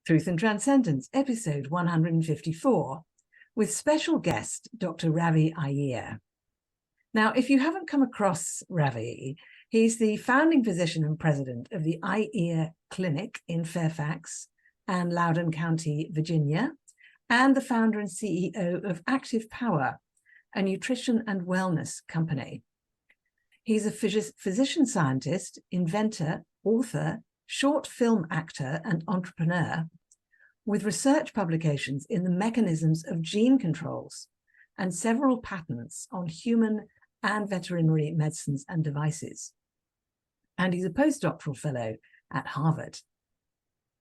Truth and Transcendence, episode 154, with special guest Dr. Ravi Iyer. Now, if you haven't come across Ravi, he's the founding physician and president of the Iyer Clinic in Fairfax and Loudoun County, Virginia, and the founder and CEO of Active Power, a nutrition and wellness company. He's a physician scientist, inventor, author, short film actor, and entrepreneur, with research publications in the mechanisms of gene controls and several patents on human and veterinary medicines and devices. And he's a postdoctoral fellow at Harvard.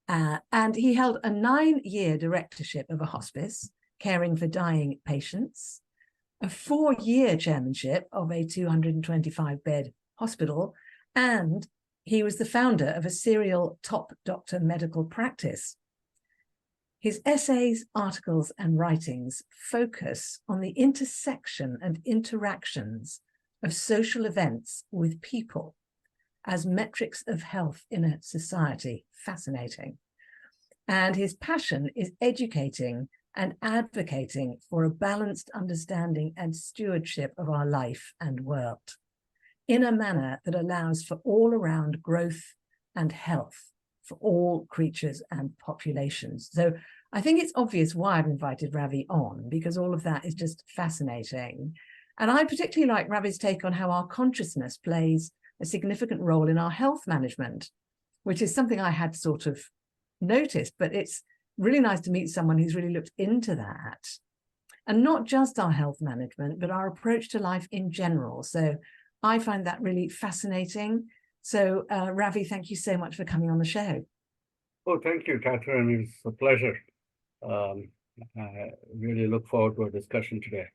And he held a 9-year directorship of a hospice, caring for dying patients, a 4-year chairmanship of a 225-bed hospital, and he was the founder of a serial top doctor medical practice. His essays, articles, and writings focus on the intersection and interactions of social events with people as metrics of health in a society. Fascinating. And his passion is educating and advocating for a balanced understanding and stewardship of our life and world in a manner that allows for all-around growth and health for all creatures and populations. So I think it's obvious why I've invited Ravi on, because all of that is just fascinating. And I particularly like Ravi's take on how our consciousness plays a significant role in our health management, which is something I had sort of noticed, but it's really nice to meet someone who's really looked into that. And not just our health management, but our approach to life in general. So I find that really fascinating. So Ravi, thank you so much for coming on the show. Oh, thank you, Catherine. It's a pleasure. I really look forward to our discussion today.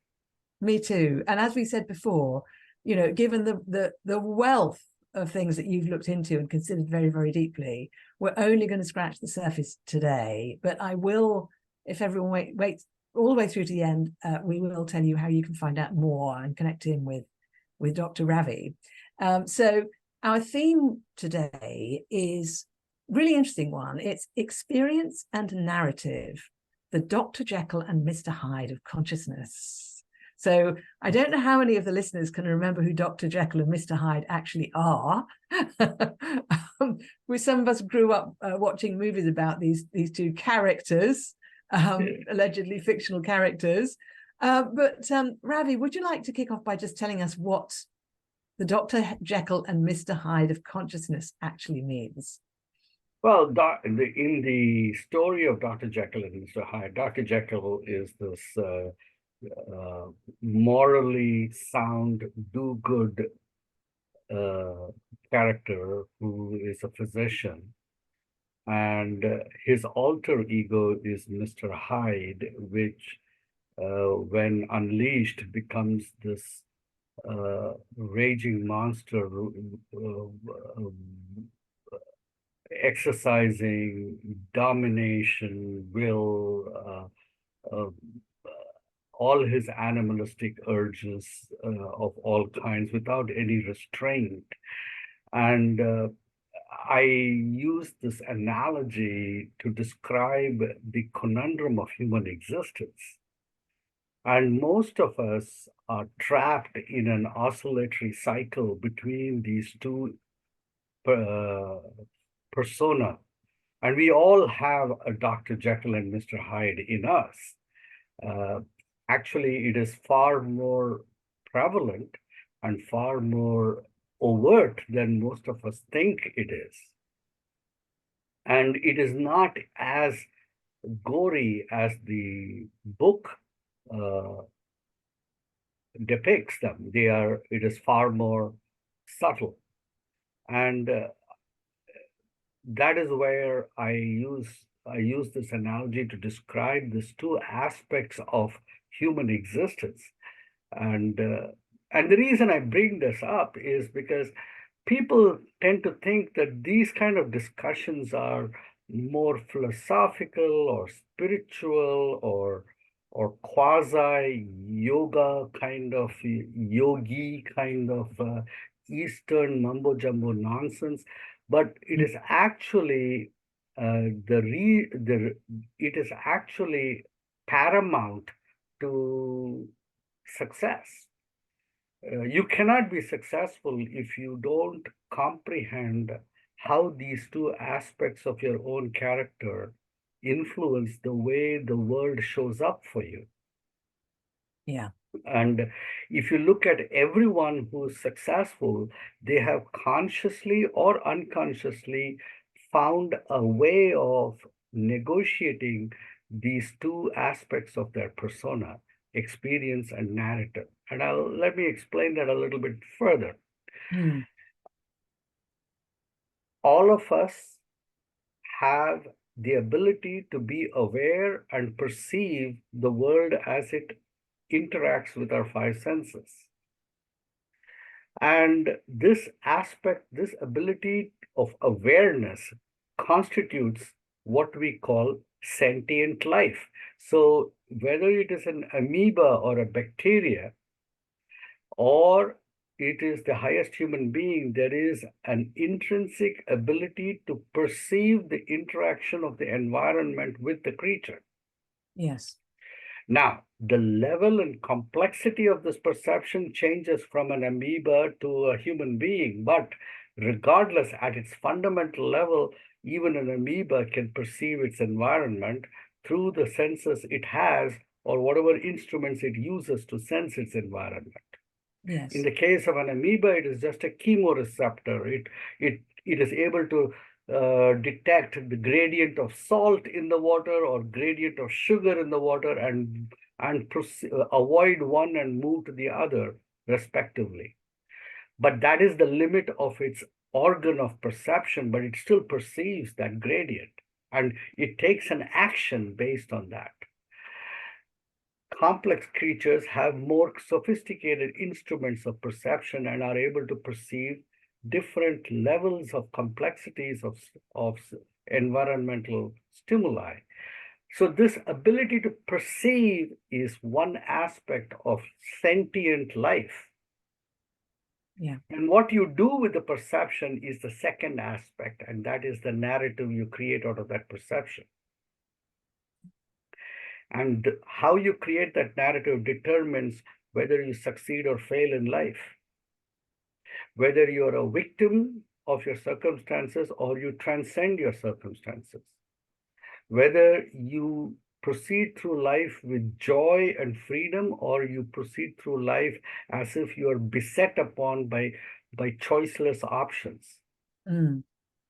Me too. And as we said before, you know, given the wealth of things that you've looked into and considered very, very deeply, we're only going to scratch the surface today. But I will, if everyone waits all the way through to the end, we will tell you how you can find out more and connect in with Dr. Ravi. So our theme today is really interesting one. It's experience and narrative, the Dr. Jekyll and Mr. Hyde of consciousness. So I don't know how many of the listeners can remember who Dr. Jekyll and Mr. Hyde actually are. Some of us grew up watching movies about these two characters, allegedly fictional characters. But Ravi, would you like to kick off by just telling us what the Dr. Jekyll and Mr. Hyde of consciousness actually means? Well, in the story of Dr. Jekyll and Mr. Hyde, Dr. Jekyll is this morally sound, do-good character who is a physician. And his alter ego is Mr. Hyde, which, when unleashed, becomes this raging monster exercising domination, will, all his animalistic urges of all kinds without any restraint. And I use this analogy to describe the conundrum of human existence. And most of us are trapped in an oscillatory cycle between these two persona. And we all have a Dr. Jekyll and Mr. Hyde in us. Actually, it is far more prevalent and far more overt than most of us think it is. And it is not as gory as the book depicts them. It is far more subtle. And that is where I use this analogy to describe these two aspects of human existence. And the reason I bring this up is because people tend to think that these kind of discussions are more philosophical or spiritual or quasi yoga kind of yogi kind of Eastern mumbo jumbo nonsense, but it is actually it is actually paramount to success. You cannot be successful if you don't comprehend how these two aspects of your own character influence the way the world shows up for you. Yeah. And if you look at everyone who's successful, they have consciously or unconsciously found a way of negotiating these two aspects of their persona, experience and narrative. And let me explain that a little bit further. Mm. All of us have the ability to be aware and perceive the world as it interacts with our five senses. And this aspect, this ability of awareness constitutes what we call sentient life. So whether it is an amoeba or a bacteria, or it is the highest human being, there is an intrinsic ability to perceive the interaction of the environment with the creature. Yes. Now, the level and complexity of this perception changes from an amoeba to a human being, but regardless, at its fundamental level, even an amoeba can perceive its environment through the senses it has or whatever instruments it uses to sense its environment. Yes. In the case of an amoeba, it is just a chemoreceptor. It is able to detect the gradient of salt in the water or gradient of sugar in the water and avoid one and move to the other, respectively. But that is the limit of its organ of perception, but it still perceives that gradient and it takes an action based on that. Complex creatures have more sophisticated instruments of perception and are able to perceive different levels of complexities of environmental stimuli. So this ability to perceive is one aspect of sentient life. Yeah. And what you do with the perception is the second aspect, and that is the narrative you create out of that perception. And how you create that narrative determines whether you succeed or fail in life, whether you're a victim of your circumstances or you transcend your circumstances, whether you proceed through life with joy and freedom or you proceed through life as if you are beset upon by choiceless options. Mm.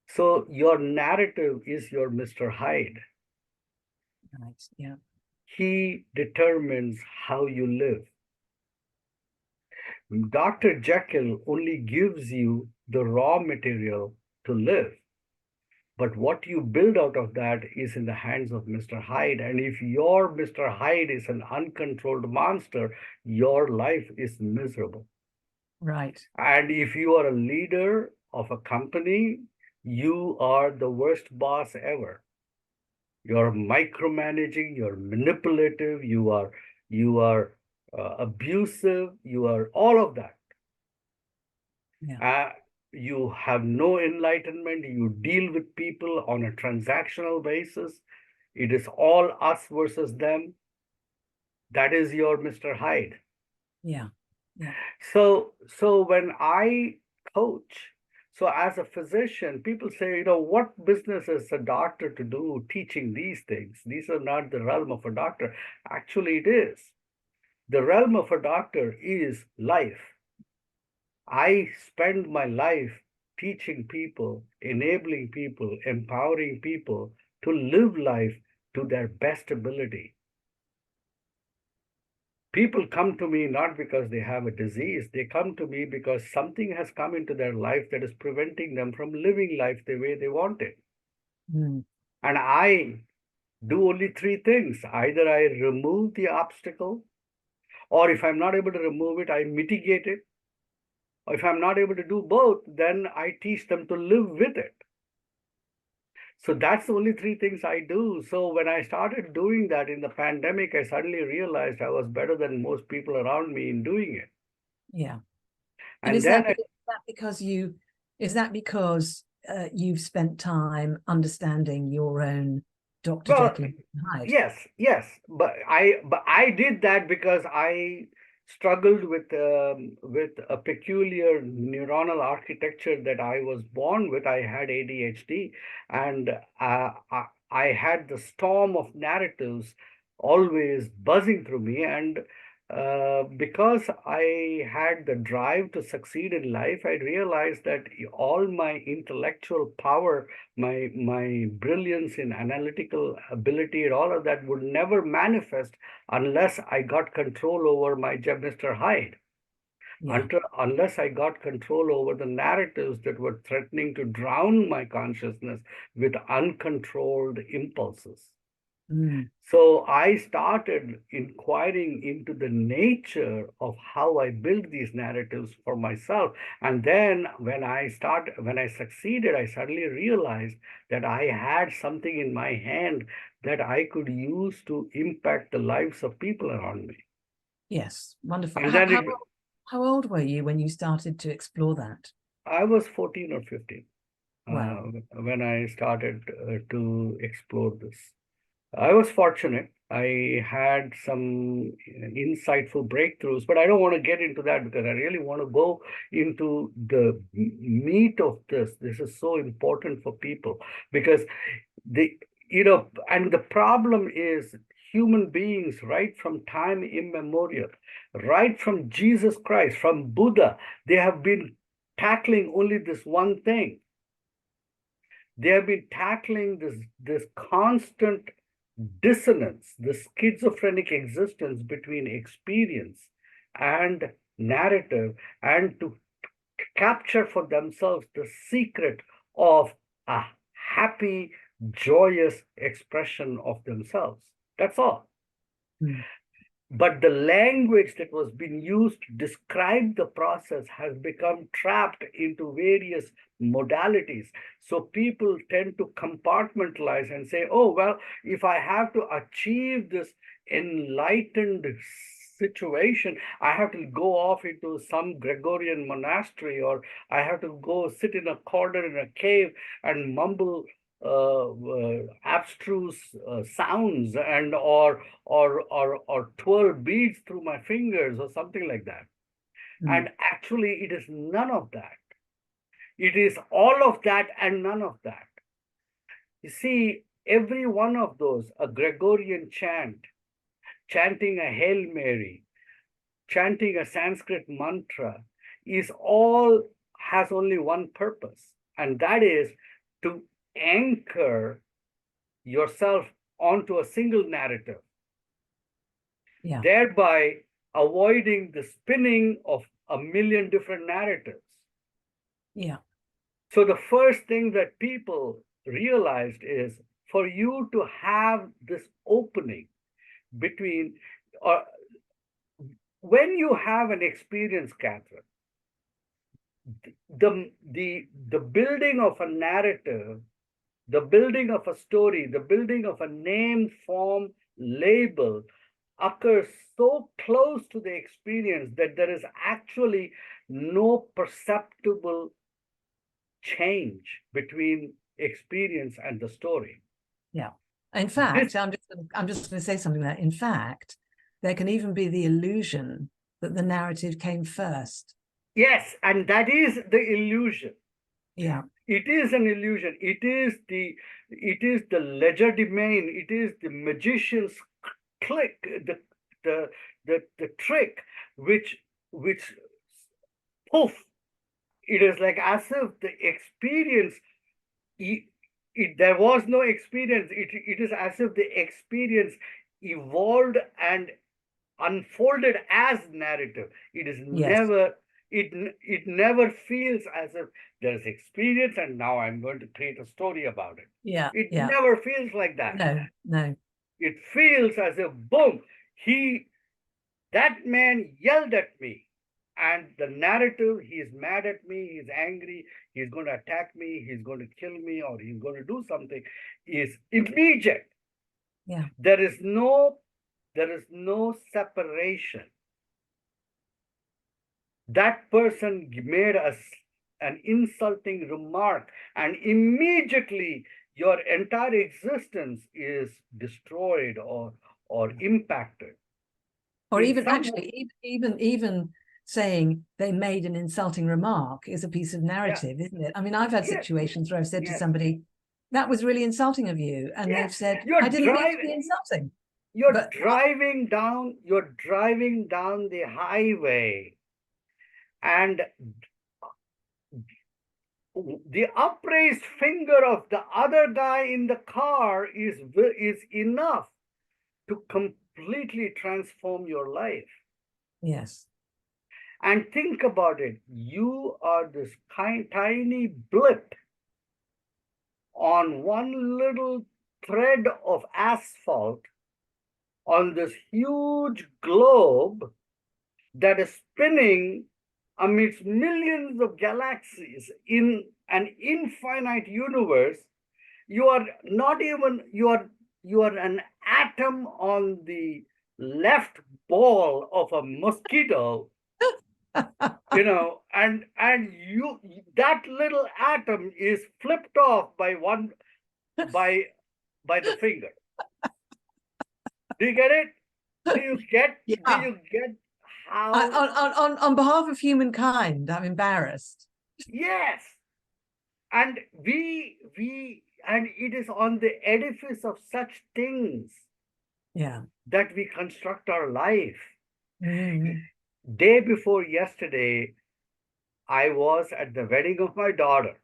So your narrative is your Mr. Hyde. Right. Yeah. He determines how you live. Dr. Jekyll only gives you the raw material to live. But what you build out of that is in the hands of Mr. Hyde. And if your Mr. Hyde is an uncontrolled monster, your life is miserable. Right. And if you are a leader of a company, you are the worst boss ever. You're micromanaging, you're manipulative, you are abusive, you are all of that. Yeah. You have no enlightenment. You deal with people on a transactional basis. It is all us versus them. That is your Mr. Hyde. Yeah. Yeah. So when I coach, so as a physician, people say, what business is a doctor to do teaching these things? These are not the realm of a doctor. Actually, it is. The realm of a doctor is life. I spend my life teaching people, enabling people, empowering people to live life to their best ability. People come to me not because they have a disease, they come to me because something has come into their life that is preventing them from living life the way they want it. Mm. And I do only three things. Either I remove the obstacle, or if I'm not able to remove it, I mitigate it. Or if I'm not able to do both, then I teach them to live with it. So that's the only three things I do. So when I started doing that in the pandemic, I suddenly realized I was better than most people around me in doing it. Yeah. And And is then that because you've spent time understanding your own Dr. Well, Jekyll and Hyde. yes, but I did that because I struggled with a peculiar neuronal architecture that I was born with. I had ADHD, and I had the storm of narratives always buzzing through me, and because I had the drive to succeed in life, I realized that all my intellectual power, my brilliance in analytical ability and all of that would never manifest unless I got control over my Mr. Hyde. Yeah. Unless I got control over the narratives that were threatening to drown my consciousness with uncontrolled impulses. Mm. So I started inquiring into the nature of how I build these narratives for myself. And then when I succeeded, I suddenly realized that I had something in my hand that I could use to impact the lives of people around me. Yes, wonderful. And then How old were you when you started to explore that? I was 14 or 15 Wow. when I started to explore this. I was fortunate. I had some insightful breakthroughs, but I don't want to get into that because I really want to go into the meat of this. This is so important for people because the and the problem is human beings right from time immemorial, right from Jesus Christ, from Buddha, they have been tackling only this one thing. They have been tackling this constant dissonance, the schizophrenic existence between experience and narrative, and to capture for themselves the secret of a happy, joyous expression of themselves. That's all. Mm. But the language that was being used to describe the process has become trapped into various modalities. So people tend to compartmentalize and say, oh, well, if I have to achieve this enlightened situation, I have to go off into some Gregorian monastery, or I have to go sit in a corner in a cave and mumble abstruse sounds and or twirl beads through my fingers or something like that. Mm. And actually, it is none of that. It is all of that and none of that. You see, every one of those, a Gregorian chant, chanting a Hail Mary, chanting a Sanskrit mantra, is all has only one purpose, and that is to anchor yourself onto a single narrative, Yeah. thereby avoiding the spinning of a million different narratives. Yeah. So the first thing that people realized is for you to have this opening between, or when you have an experience, Catherine, the building of a narrative, the building of a story, the building of a name, form, label occurs so close to the experience that there is actually no perceptible change between experience and the story. Yeah. In fact, I'm just going to say something there. In fact, there can even be the illusion that the narrative came first. Yes, and that is the illusion. Yeah. It is an illusion. It is the legerdemain. It is the magician's click, the trick, which poof. It is like as if the experience, there was no experience. It is as if the experience evolved and unfolded as narrative. It is Yes. never, it never feels as if there's experience and now I'm going to create a story about it. Yeah. It Yeah. never feels like that. No. It feels as if, boom, that man yelled at me. And the narrative, he's mad at me, he's angry, he's going to attack me, he's going to kill me, or he's going to do something, is immediate. Yeah. There is no separation. That person made an insulting remark, and immediately your entire existence is destroyed or impacted. Or In even some, actually, even saying they made an insulting remark is a piece of yeah, narrative, isn't it? I mean, I've had yes, situations where I've said to yes, somebody, that was really insulting of you. And yes. they've said, I You're didn't mean to driving, be insulting. you're But you're driving down the highway, and the upraised finger of the other guy in the car is enough to completely transform your life. yes, And think about it. You are this tiny blip on one little thread of asphalt on this huge globe that is spinning amidst millions of galaxies in an infinite universe. You are not even, you are an atom on the left ball of a mosquito, and you, that little atom is flipped off by one, by the finger. Do you get it? Do yeah. you get how? On behalf of humankind, I'm embarrassed. Yes. And and it is on the edifice of such things Yeah. that we construct our life. Mm. Day before yesterday, I was at the wedding of my daughter.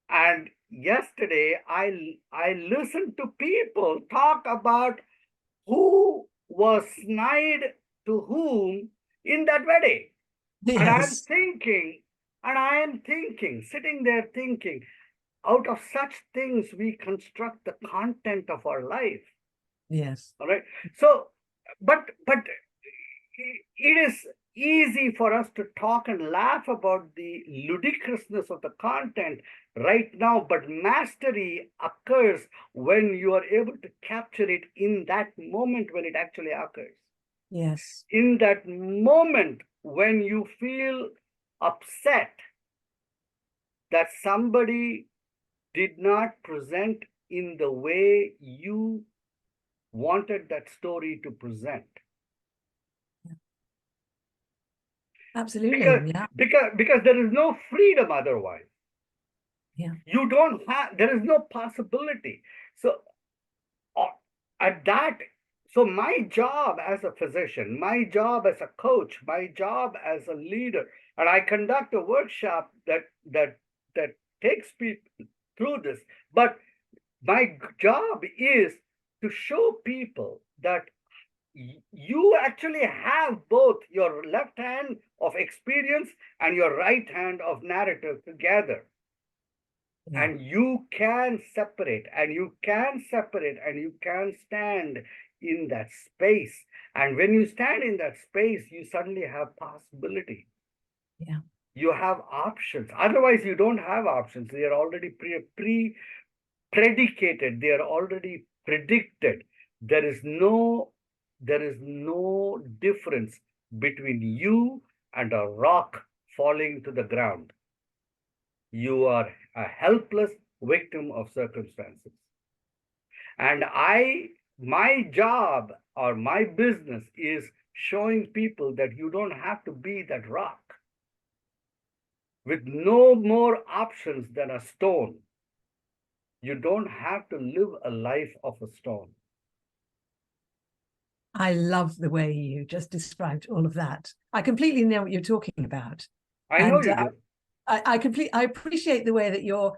And yesterday, I listened to people talk about who was snide to whom in that wedding. And Yes. I am thinking, sitting there thinking, out of such things, we construct the content of our life. Yes. All right. So, but it is easy for us to talk and laugh about the ludicrousness of the content right now, but mastery occurs when you are able to capture it in that moment when it actually occurs. Yes. In that moment when you feel upset that somebody did not present in the way you wanted that story to present. Absolutely. Because Yeah. because there is no freedom otherwise. Yeah. You don't have, there is no possibility. So uh, at that, so my job as a physician, my job as a coach, my job as a leader, and I conduct a workshop that takes people through this. But my job is to show people that you actually have both your left hand of experience and your right hand of narrative together. Yeah. And you can separate, and you can separate, and you can stand in that space. And when you stand in that space, you suddenly have possibility. Yeah. You have options. Otherwise, you don't have options. They are already predicated. They are already predicted. There is no difference between you and a rock falling to the ground. You are a helpless victim of circumstances. And my job or my business is showing people that you don't have to be that rock with no more options than a stone. You don't have to live a life of a stone. I love the way you just described all of that. I completely know what you're talking about. I know And you do. I appreciate the way that you're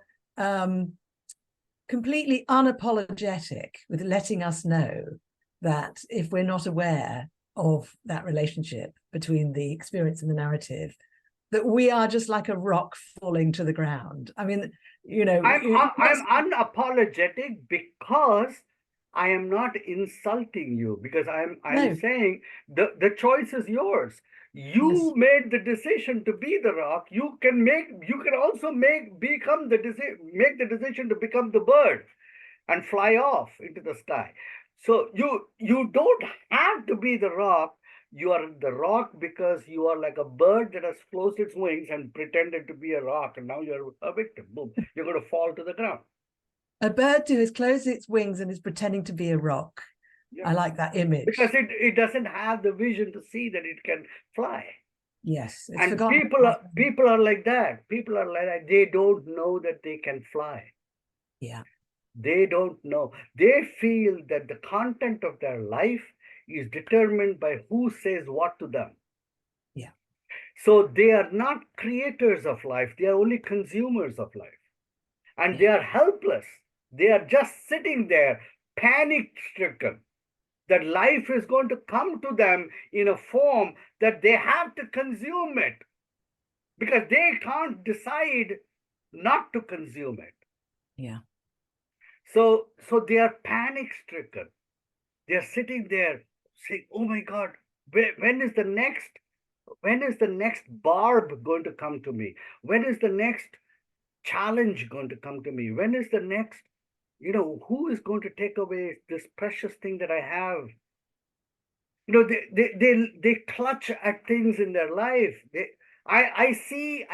completely unapologetic with letting us know that if we're not aware of that relationship between the experience and the narrative, that we are just like a rock falling to the ground. I mean, I'm unapologetic because I am not insulting you, because I'm no, saying the choice is yours. yes, You made the decision to be the rock. You can also make the decision to become the bird and fly off into the sky. So you don't have to be the rock. You are the rock because you are like a bird that has closed its wings and pretended to be a rock, and now you're a victim. Boom, you're going to fall to the ground. A bird who has closed its wings and is pretending to be a rock. Yeah. I like that image. Because it doesn't have the vision to see that it can fly. Yes, it's And forgotten. people are like that. People are like that. They don't know that they can fly. Yeah. They don't know. They feel that the content of their life is determined by who says what to them. Yeah. So they are not creators of life. They are only consumers of life. And they Yeah. are helpless. They are just sitting there, panic stricken, that life is going to come to them in a form that they have to consume it because they can't decide not to consume it. Yeah. So they are panic stricken. They are sitting there saying, "Oh my God, when is the next barb going to come to me? When is the next challenge going to come to me? When is the next, who is going to take away this precious thing that I have?" They clutch at things in their life. I see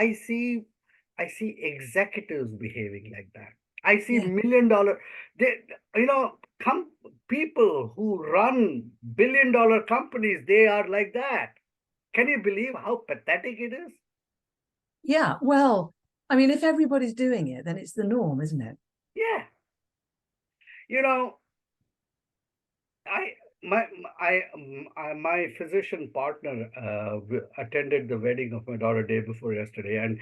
executives behaving like that. I see Yeah. $1 million, they you know come people who run $1 billion companies, they are like that. Can you believe how pathetic it is? Yeah. Well, I mean, if everybody's doing it, then it's the norm, isn't it? Yeah. you know I my physician partner attended the wedding of my daughter day before yesterday, and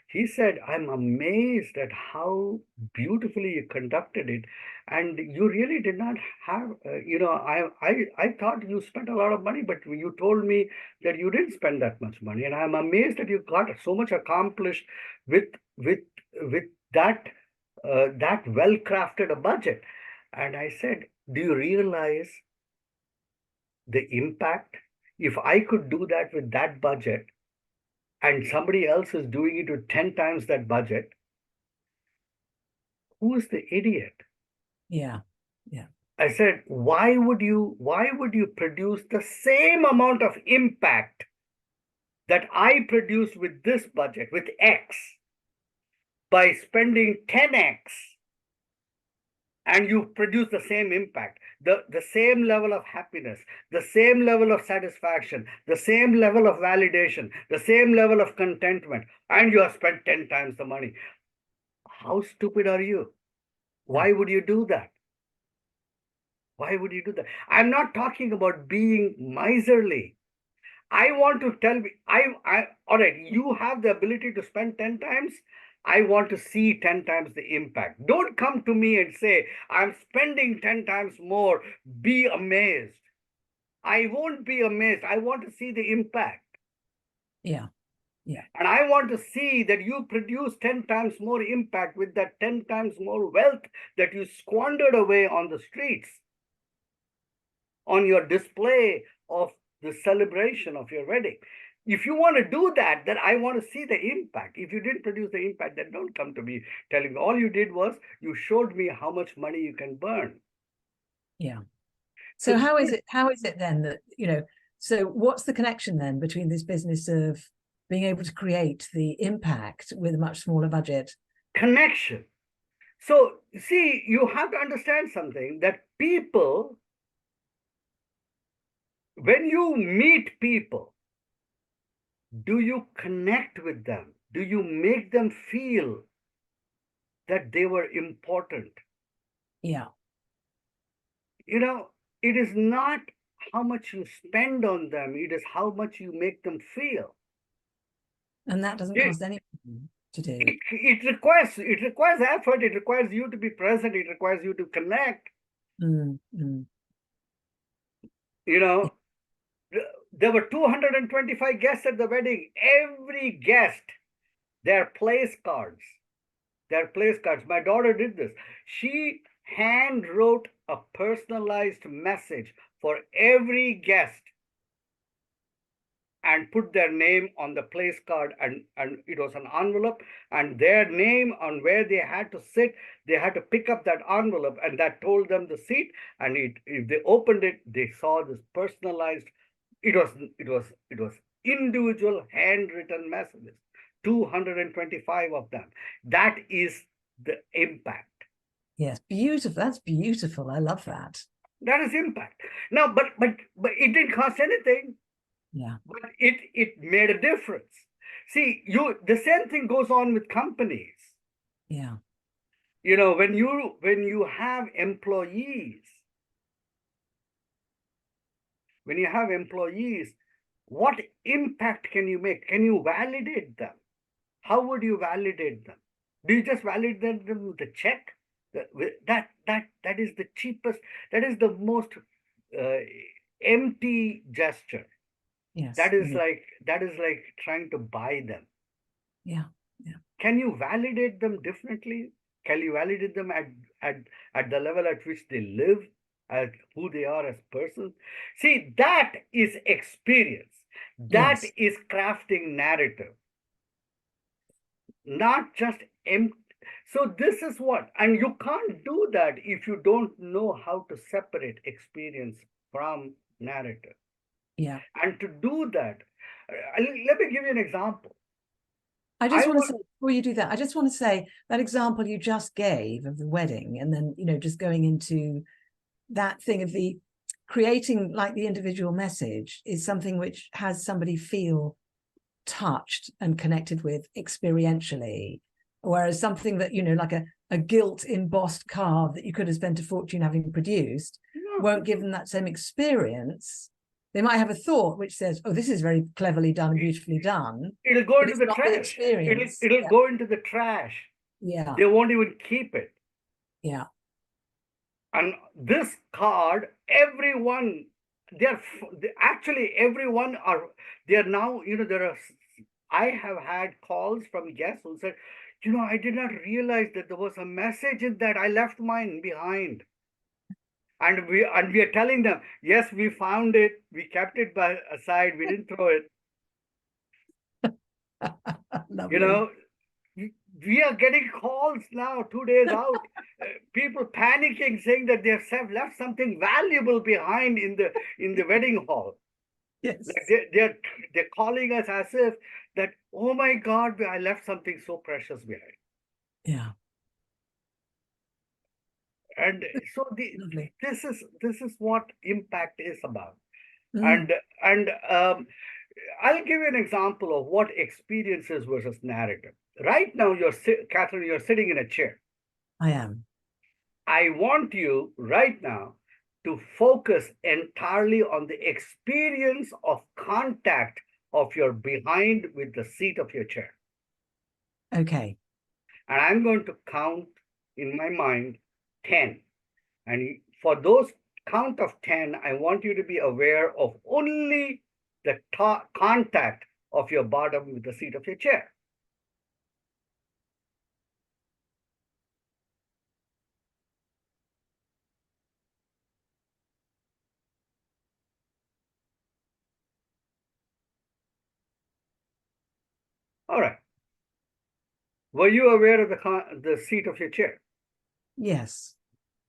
he said, "I'm amazed at how beautifully you conducted it, and you really did not have, I thought you spent a lot of money, but you told me that you didn't spend that much money, and I'm amazed that you got so much accomplished with with with that well crafted a budget." And I said, "Do you realize the impact? If I could do that with that budget and somebody else is doing it with 10 times that budget, who is the idiot?" Yeah. Yeah. I said, why would you produce the same amount of impact that I produced with this budget, with X, by spending 10X, and you produce the same impact, the same level of happiness, the same level of satisfaction, the same level of validation, the same level of contentment, and you have spent 10 times the money? How stupid are you? Yeah. Why would you do that? Why would you do that? I'm not talking about being miserly. I want to tell me, all right, you have the ability to spend 10 times. I want to see 10 times the impact. Don't come to me and say, "I'm spending 10 times more. Be amazed." I won't be amazed. I want to see the impact. Yeah. Yeah. And I want to see that you produce 10 times more impact with that 10 times more wealth that you squandered away on the streets, on your display of the celebration of your wedding. If you want to do that, then I want to see the impact. If you didn't produce the impact, then don't come to me telling me all you did was you showed me how much money you can burn. Yeah. So So how is it then that, so what's the connection then between this business of being able to create the impact with a much smaller budget? connection. So see, you have to understand something, that people, when you meet people, do you connect with them? Do you make them feel that they were important? Yeah. You know, it is not how much you spend on them, it is how much you make them feel. And that doesn't It, cost anything to do. it requires effort, it requires you to be present, it requires you to connect. Mm, mm. You know, there were 225 guests at the wedding. Every guest, their place cards, My daughter did this. She hand wrote a personalized message for every guest and put their name on the place card, and it was an envelope, and their name on where they had to sit. They had to pick up that envelope, and that told them the seat. And if they opened it, they saw this personalized it was individual handwritten messages, 225 of them. That is the impact. Yes, beautiful. That's beautiful. I love that. That is impact. Now, but it didn't cost anything. Yeah. But it made a difference. See, the same thing goes on with companies. Yeah. When you have employees, what impact can you make? Can you validate them? How would you validate them? Do you just validate them with a check? That is the cheapest, that is the most uh, empty gesture. Yes. That is like trying to buy them. Yeah. Yeah. Can you validate them differently? Can you validate them at the level at which they live, at who they are as persons? See, that is experience. That Yes. is crafting narrative, not just empty. So this is what, and you can't do that if you don't know how to separate experience from narrative. Yeah. And to do that, let me give you an example. I just I want to was say, before you do that, I just want to say that example you just gave of the wedding, and then, just going into that thing of the creating like the individual message is something which has somebody feel touched and connected with experientially, whereas something that, like a gilt embossed card that you could have spent a fortune having produced won't give them that same experience. They might have a thought which says, oh, this is very cleverly done and beautifully done, it'll go but into it's the not the trash. It'll experience. it'll Yeah. go into the trash. Yeah. They won't even keep it. Yeah. And this card, everyone, actually everyone are they are now. There are. I have had calls from guests who said, I did not realize that there was a message in that. I left mine behind. And we are telling them, yes, we found it. We kept it aside. We didn't throw it. You Lovely. know, we are getting calls now, 2 days out, people panicking, saying that they have left something valuable behind in the wedding hall. Yes. Like they're calling us as if that, oh my God, I left something so precious behind. Yeah. And so Lovely. this is what impact is about. Mm, And I'll give you an example of what experiences versus narrative. Right now, Catherine, you're sitting in a chair. I am. I want you right now to focus entirely on the experience of contact of your behind with the seat of your chair. Okay. And I'm going to count in my mind 10. And for those count of 10, I want you to be aware of only the contact of your bottom with the seat of your chair. All right. Were you aware of the seat of your chair? Yes.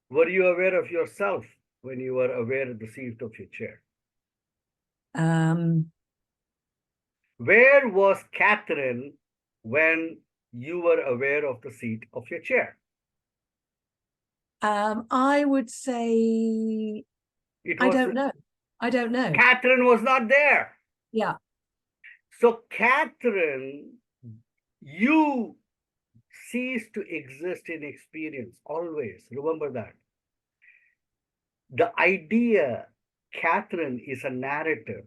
Were you aware of yourself when you were aware of the seat of your chair? Where was Catherine when you were aware of the seat of your chair? I would say It I was don't know. I don't know. Catherine was not there. Yeah. So Catherine, you cease to exist in experience always. Remember that. The idea, Catherine, is a narrative.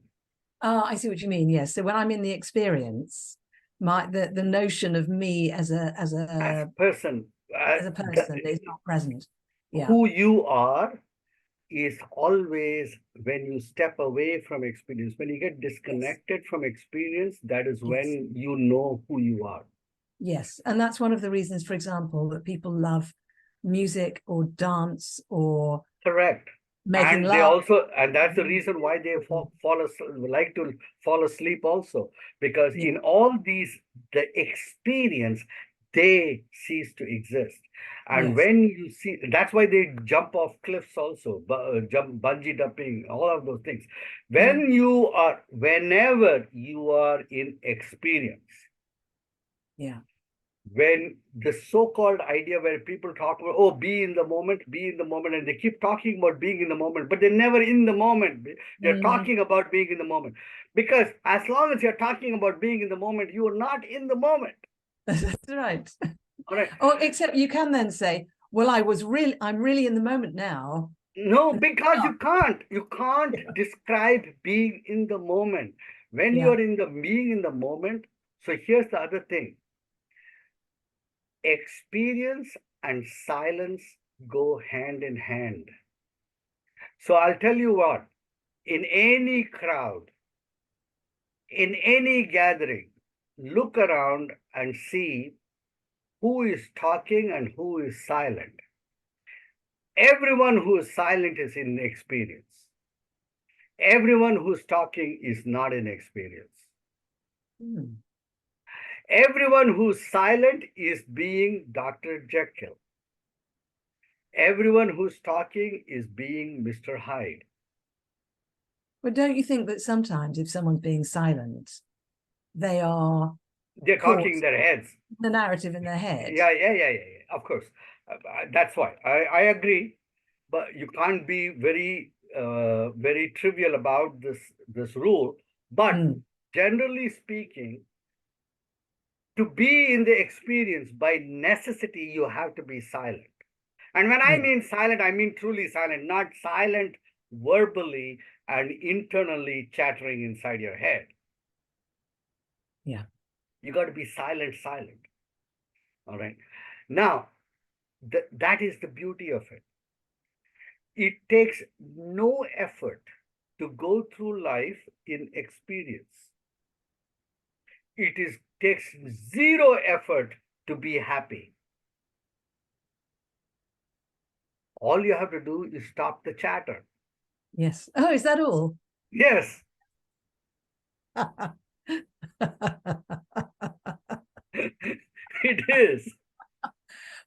Oh, I see what you mean. Yes. So when I'm in the experience, the notion of me as a person, person is not present. Yeah. who you are is always when you step away from experience, when you get disconnected from experience, that is Yes. when you know who you are. Yes. And that's one of the reasons, for example, that people love music or dance or Correct. making love. And that's the reason why they like to fall asleep also, because Yeah. in all these, the experience, they cease to exist. And Yes. when you see, that's why they jump off cliffs also, jump bungee jumping, all of those things. Whenever you are in experience, Yeah. when the so-called idea where people talk about, oh, be in the moment, be in the moment, and they keep talking about being in the moment, but they're never in the moment. They're talking about being in the moment. Because as long as you're talking about being in the moment, you are not in the moment. That's right. All right. Oh, except you can then say, well, I'm really in the moment now. No, because you can't describe being in the moment. When Yeah. you're in the being in the moment, so here's the other thing. Experience and silence go hand in hand. So I'll tell you what, in any crowd, in any gathering, look around and see who is talking and who is silent. Everyone who is silent is in experience. Everyone who's talking is not in experience. Hmm. Everyone who's silent is being Dr. Jekyll. Everyone who's talking is being Mr. Hyde. But don't you think that sometimes if someone's being silent, they are They're caught talking their heads. the narrative in their head? Yeah. Of course. That's why. I agree. But you can't be very trivial about this rule. But Mm. generally speaking, to be in the experience, by necessity, you have to be silent. And when I Yeah. mean silent, I mean truly silent, not silent verbally and internally chattering inside your head. Yeah. You got to be silent, silent. All right. Now, that is the beauty of it. It takes no effort to go through life in experience. Takes zero effort to be happy. All you have to do is stop the chatter. Yes. Oh, is that all? Yes, it is.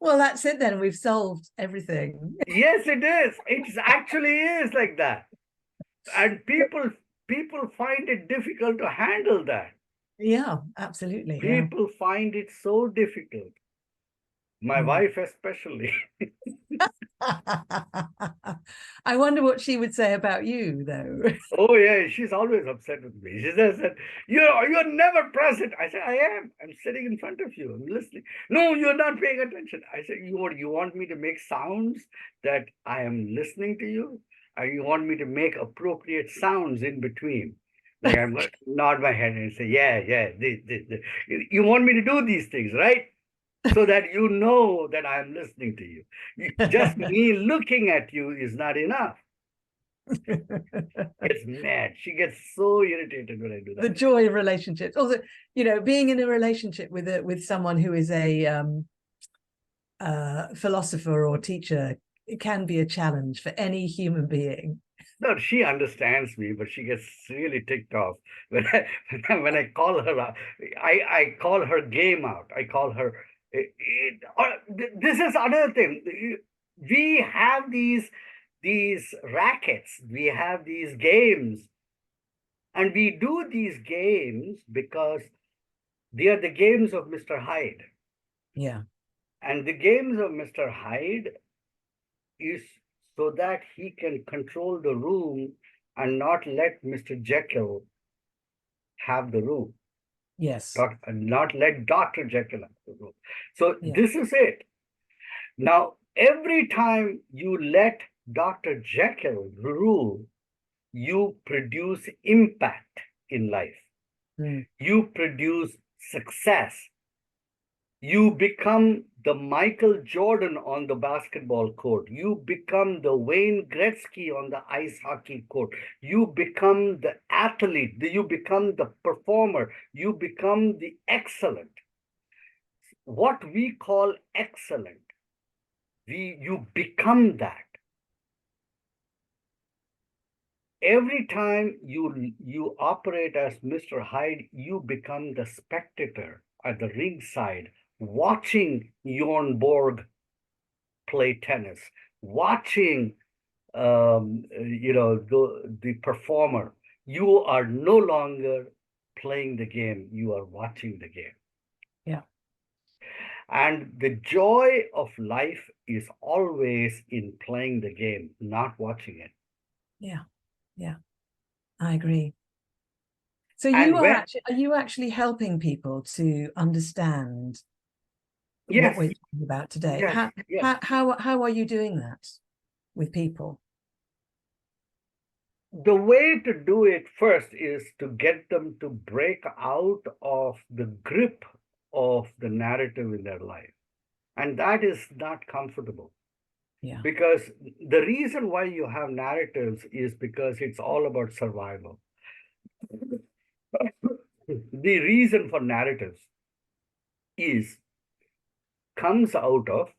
Well, that's it then. We've solved everything. Yes, it is. It actually is like that. And people find it difficult to handle that. Yeah, absolutely. Yeah. People find it so difficult. My Mm. wife especially. I wonder what she would say about you, though. Oh yeah, she's always upset with me. She says that you're never present. I said, I am. I'm sitting in front of you. I'm listening. No, you're not paying attention. I said, you want me to make sounds that I am listening to you? Or you want me to make appropriate sounds in between? Like I'm going to nod my head and say, yeah. This. You want me to do these things, right? So that you know that I'm listening to you. Just me looking at you is not enough. Gets mad. She gets so irritated when I do The that. joy of relationships. Also, being in a relationship with someone who is a philosopher or teacher, it can be a challenge for any human being. No, she understands me, but she gets really ticked off when I when I call her out. I call her game out. I call her. This is another thing. We have these rackets. We have these games, and we do these games because they are the games of Mr. Hyde. Yeah. And the games of Mr. Hyde is so that he can control the room and not let Mr. Jekyll have the room, Yes. not let Dr. Jekyll have the room. So Yeah. this is it. Now, every time you let Dr. Jekyll rule, you produce impact in life. Mm. You produce success. You become the Michael Jordan on the basketball court. You become the Wayne Gretzky on the ice hockey court. You become the athlete. You become the performer. You become the excellent. What we call excellent, you become that. Every time you operate as Mr. Hyde, you become the spectator at the ringside watching Bjorn Borg play tennis, watching the performer. You are no longer playing the game, you are watching the game. Yeah. And the joy of life is always in playing the game, not watching it. Yeah. Yeah. I agree. So And when, are you actually helping people to understand what yes, we're talking about today? yes, yes. How are you doing that with people? The way to do it first is to get them to break out of the grip of the narrative in their life. And that is not comfortable. Yeah. Because the reason why you have narratives is because it's all about survival. The reason for narratives is comes out of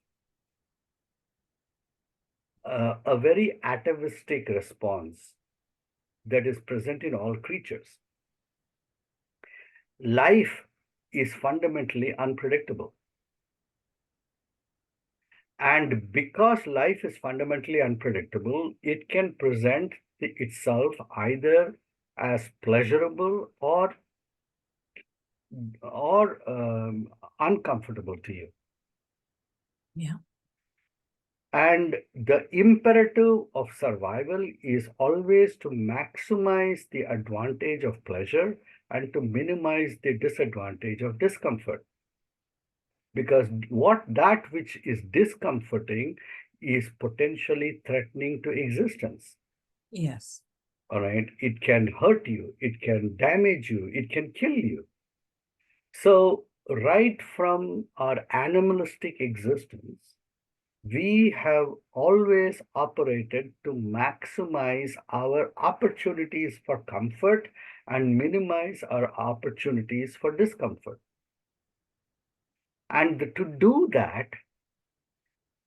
a very atavistic response that is present in all creatures. Life is fundamentally unpredictable. And because life is fundamentally unpredictable, it can present itself either as pleasurable or uncomfortable to you. Yeah. And the imperative of survival is always to maximize the advantage of pleasure and to minimize the disadvantage of discomfort. Because that which is discomforting is potentially threatening to existence. Yes. All right. It can hurt you, it can damage you, it can kill you. So, right from our animalistic existence, we have always operated to maximize our opportunities for comfort and minimize our opportunities for discomfort. And to do that,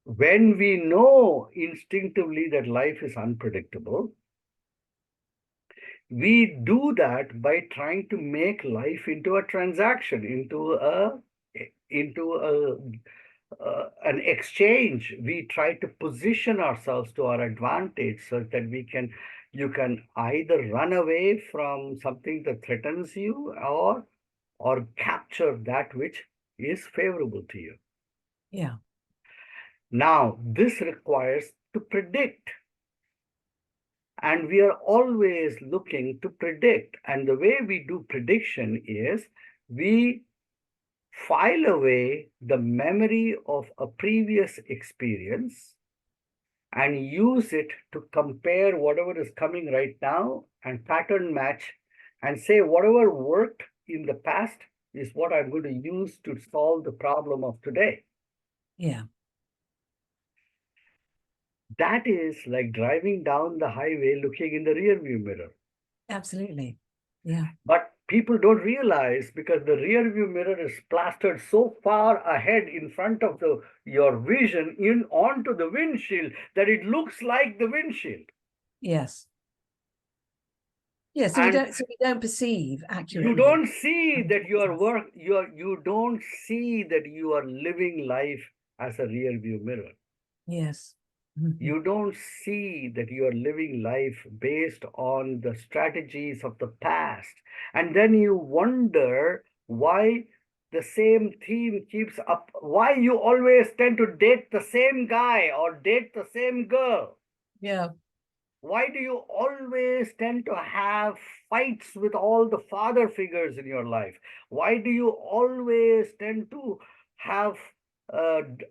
when we know instinctively that life is unpredictable, we do that by trying to make life into a transaction, into an exchange. We try to position ourselves to our advantage so that you can either run away from something that threatens you or capture that which is favorable to you. Yeah. Now, this requires to predict. And we are always looking to predict. And the way we do prediction is we file away the memory of a previous experience and use it to compare whatever is coming right now and pattern match and say whatever worked in the past is what I'm going to use to solve the problem of today. Yeah. That is like driving down the highway looking in the rearview mirror. Absolutely. Yeah. But people don't realize because the rear view mirror is plastered so far ahead in front of your vision in onto the windshield that it looks like the windshield. Yes. Yeah. And So we don't perceive you accurately. don't see that you don't see that you are living life as a rear view mirror. Yes. You don't see that you are living life based on the strategies of the past. And then you wonder why the same theme keeps up, why you always tend to date the same guy or date the same girl. Yeah. Why do you always tend to have fights with all the father figures in your life? Why do you always tend to have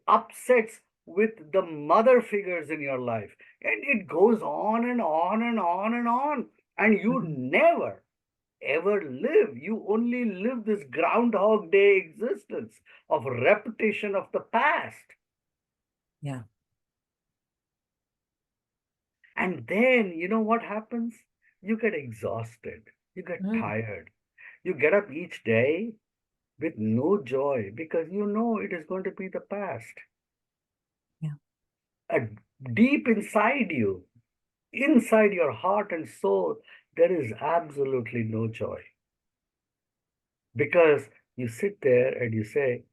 upsets with the mother figures in your life? And it goes on and on and on and on. And you never, ever live. You only live this Groundhog Day existence of repetition of the past. Yeah. And then, you know what happens? You get exhausted, you get Mm. tired. You get up each day with no joy because you know it is going to be the past. Yeah. Deep inside your heart and soul, there is absolutely no joy. Because you sit there and you say,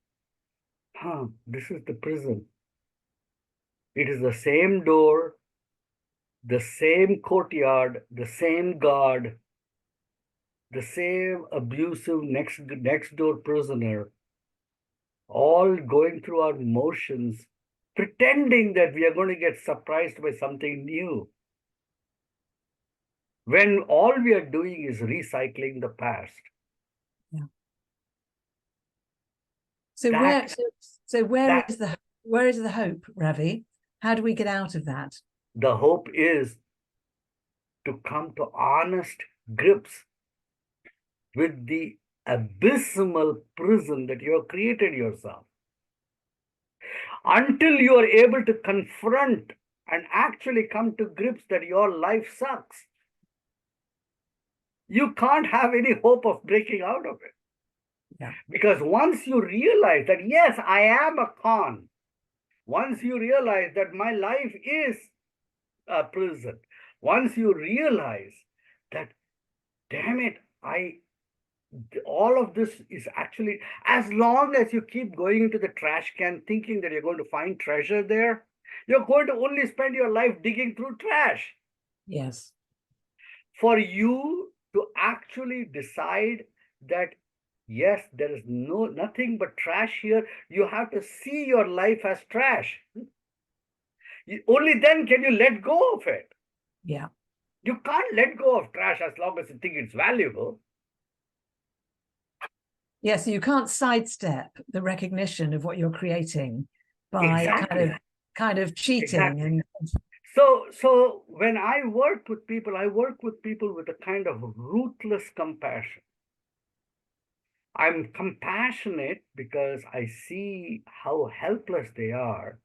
This is the prison. It is the same door, the same courtyard, the same guard, the same abusive next door prisoner, all going through our motions, pretending that we are going to get surprised by something new, when all we are doing is recycling the past. Yeah. So That where that is the hope, Ravi? How do we get out of that? the hope is to come to honest grips with the abysmal prison that you have created yourself. Until you are able to confront and actually come to grips that your life sucks, you can't have any hope of breaking out of it. Yeah. Because once you realize that, yes, I am a con, once you realize that my life is a prison, once you realize that, damn it, all of this is actually, as long as you keep going into the trash can thinking that you're going to find treasure there, you're going to only spend your life digging through trash. Yes. For you to actually decide that, yes, there is nothing but trash here, you have to see your life as trash. Only then can you let go of it. Yeah. You can't let go of trash as long as you think it's valuable. Yes, you can't sidestep the recognition of what you're creating by Exactly. kind of cheating. Exactly. And so when I work with people with a kind of ruthless compassion. I'm compassionate because I see how helpless they are.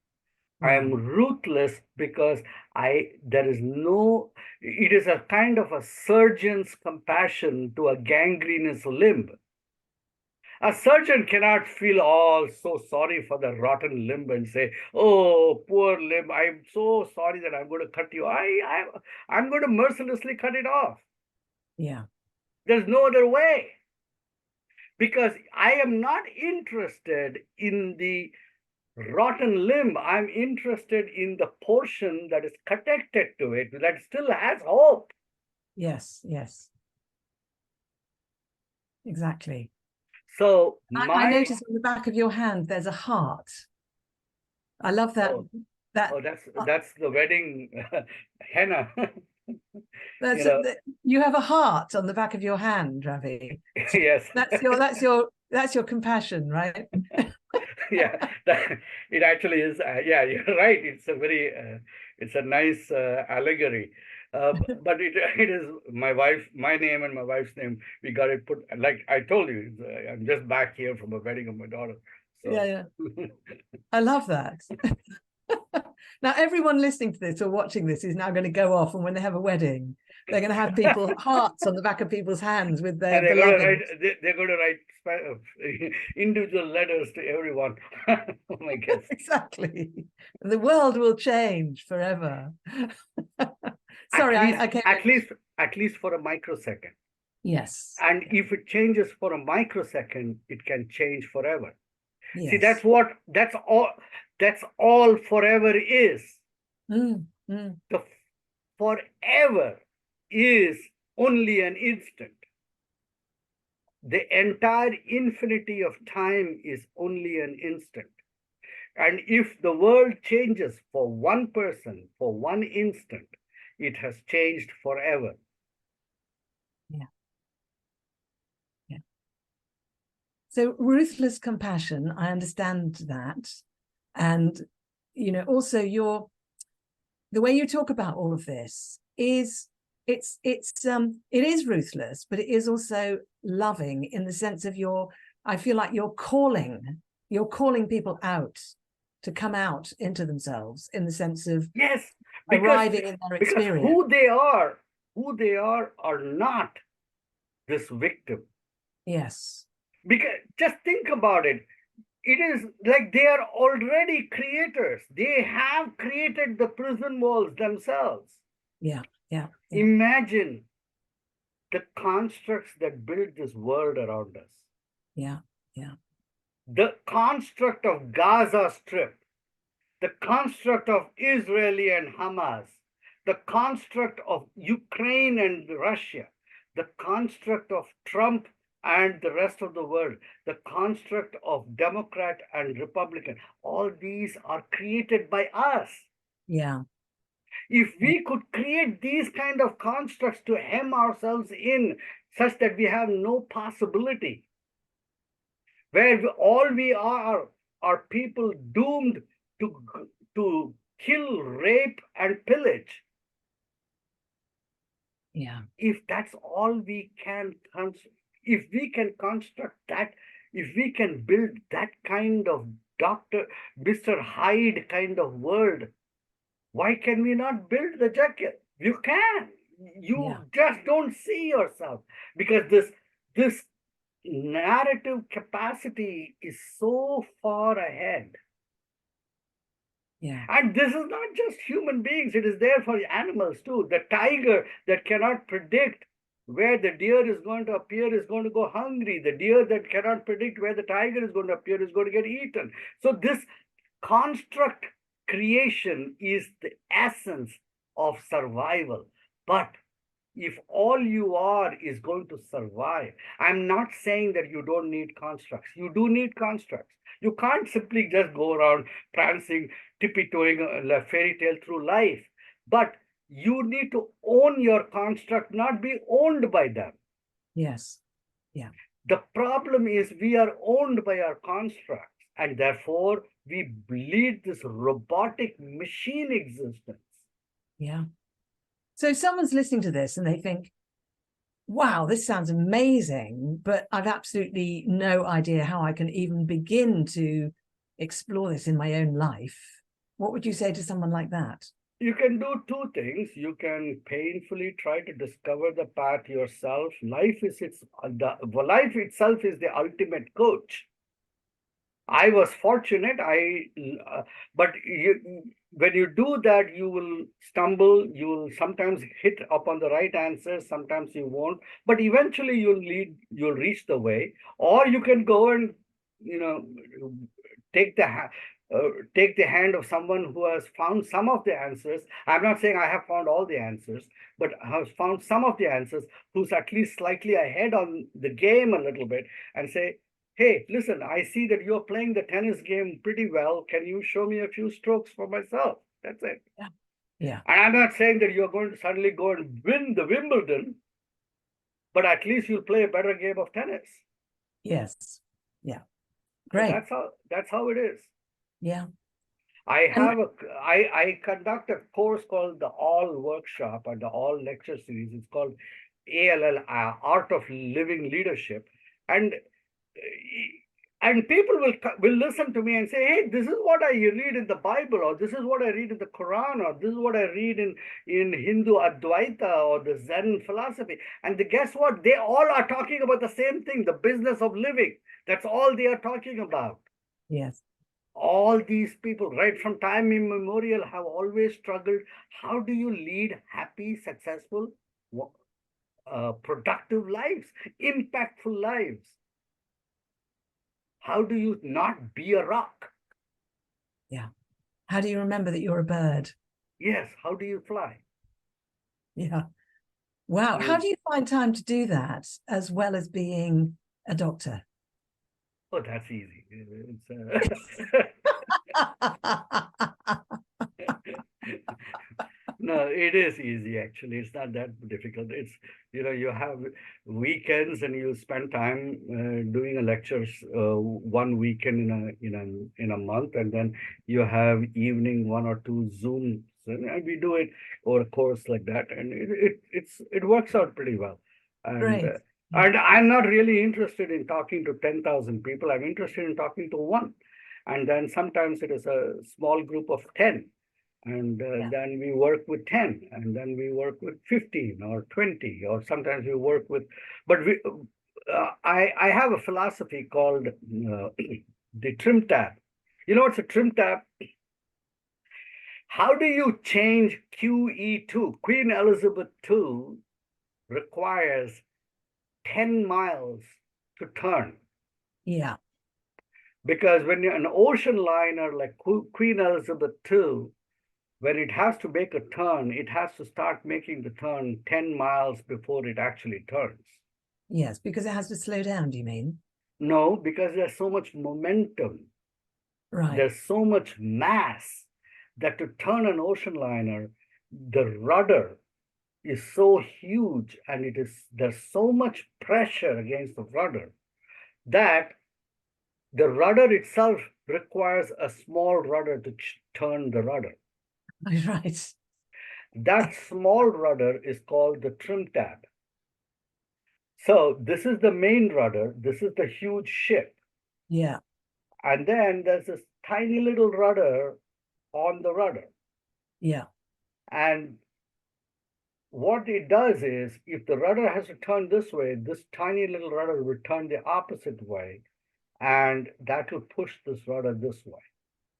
I am ruthless because it is a kind of a surgeon's compassion to a gangrenous limb. A surgeon cannot feel all so sorry for the rotten limb and say, "Oh, poor limb, I'm so sorry that I'm going to cut you. I'm going to mercilessly cut it off." Yeah. There's no other way, because I am not interested in the rotten limb. I'm interested in the portion that is connected to it, that still has hope. Yes. Yes. Exactly. So I noticed on the back of your hand there's a heart. I love that. oh, That that's the wedding henna. that's you have a heart on the back of your hand, Ravi. Yes. That's your compassion, right? Yeah, it actually is. Yeah, you're right. It's a nice allegory. But it is my name and my wife's name. We got it put, like I told you, I'm just back here from a wedding of my daughter. So, Yeah. I love that. Now, everyone listening to this or watching this is now going to go off, and when they have a wedding, they're going to have hearts on the back of people's hands with their and beloved. they're going to write individual letters to everyone. Oh my goodness. Exactly. The world will change forever. Sorry, I came At least for a microsecond. Yes. And if it changes for a microsecond, it can change forever. Yes. See, that's all forever is. The forever is only an instant. The entire infinity of time is only an instant. And if the world changes for one person, for one instant, it has changed forever. Yeah. Yeah. So ruthless compassion, I understand that. And, also the way you talk about all of this is it is ruthless, but it is also loving in the sense of I feel like you're calling people out to come out into themselves, in the sense of yes, arriving in their experience. Because who they are not this victim. Yes. Because just think about it. It is like they are already creators. They have created the prison walls themselves. Yeah. Imagine the constructs that build this world around us. Yeah. the construct of Gaza Strip, the construct of Israeli and Hamas, the construct of Ukraine and Russia, the construct of Trump and the rest of the world, the construct of Democrat and Republican, all these are created by us. Yeah. If we could create these kind of constructs to hem ourselves in such that we have no possibility, where all we are people doomed to kill, rape, and pillage. Yeah. If that's all we can, if we can construct that, if we can build that kind of Dr. Mr. Hyde kind of world, why can we not build the jacket? You can. You just don't see yourself, because this narrative capacity is so far ahead. Yeah. And this is not just human beings, it is there for animals too. The tiger that cannot predict where the deer is going to appear is going to go hungry. The deer that cannot predict where the tiger is going to appear is going to get eaten. So this construct creation is the essence of survival. But if all you are is going to survive, I'm not saying that you don't need constructs. You do need constructs. You can't simply just go around prancing, tippy-toeing a fairy tale through life. But you need to own your construct, not be owned by them. Yes. Yeah. The problem is we are owned by our constructs, and therefore we lead this robotic machine existence. Yeah. So someone's listening to this and they think, wow, this sounds amazing, but I've absolutely no idea how I can even begin to explore this in my own life. What would you say to someone like that? You can do two things. You can painfully try to discover the path yourself. Life itself is the ultimate coach. I was fortunate. But when you do that, you will stumble. You will sometimes hit upon the right answers. Sometimes you won't. But eventually, you'll reach the way. Or you can go and take take the hand of someone who has found some of the answers. I'm not saying I have found all the answers, but has found some of the answers. Who's at least slightly ahead on the game a little bit, and say, hey, listen, I see that you're playing the tennis game pretty well. Can you show me a few strokes for myself? That's it. Yeah. Yeah. And I'm not saying that you're going to suddenly go and win the Wimbledon, but at least you'll play a better game of tennis. Yes. Yeah. Great. So that's how it is. Yeah. I conduct a course called the All Workshop and the All Lecture Series. It's called ALL, Art of Living Leadership, and people will listen to me and say, hey, this is what I read in the Bible, or this is what I read in the Quran, or this is what I read in Hindu Advaita or the Zen philosophy. And guess what? They all are talking about the same thing, the business of living. That's all they are talking about. Yes. All these people, right from time immemorial, have always struggled. How do you lead happy, successful, productive lives, impactful lives? How do you not be a rock? Yeah. How do you remember that you're a bird? Yes. How do you fly? Yeah. Wow. How do you find time to do that as well as being a doctor? Oh, that's easy. No, it is easy actually. It's not that difficult. It's, you have weekends and you spend time doing a lectures one weekend in a month, and then you have evening one or two Zooms, and we do it over a course like that, and it works out pretty well. And Great. and I'm not really interested in talking to 10,000 people. I'm interested in talking to one, and then sometimes it is a small group of 10. And then we work with 10, and then we work with 15 or 20, or sometimes we work with, but I have a philosophy called the trim tab. You know what's a trim tab? How do you change QE2? Queen Elizabeth II requires 10 miles to turn. Yeah. Because when an ocean liner like Queen Elizabeth II, when it has to make a turn, it has to start making the turn 10 miles before it actually turns. Yes, because it has to slow down, do you mean? No, because there's so much momentum, Right. there's so much mass that to turn an ocean liner, the rudder is so huge and there's so much pressure against the rudder that the rudder itself requires a small rudder to turn the rudder. Right. That small rudder is called the trim tab. So this is the main rudder. This is the huge ship. Yeah. And then there's this tiny little rudder on the rudder. Yeah. And what it does is, if the rudder has to turn this way, this tiny little rudder will turn the opposite way. And that will push this rudder this way.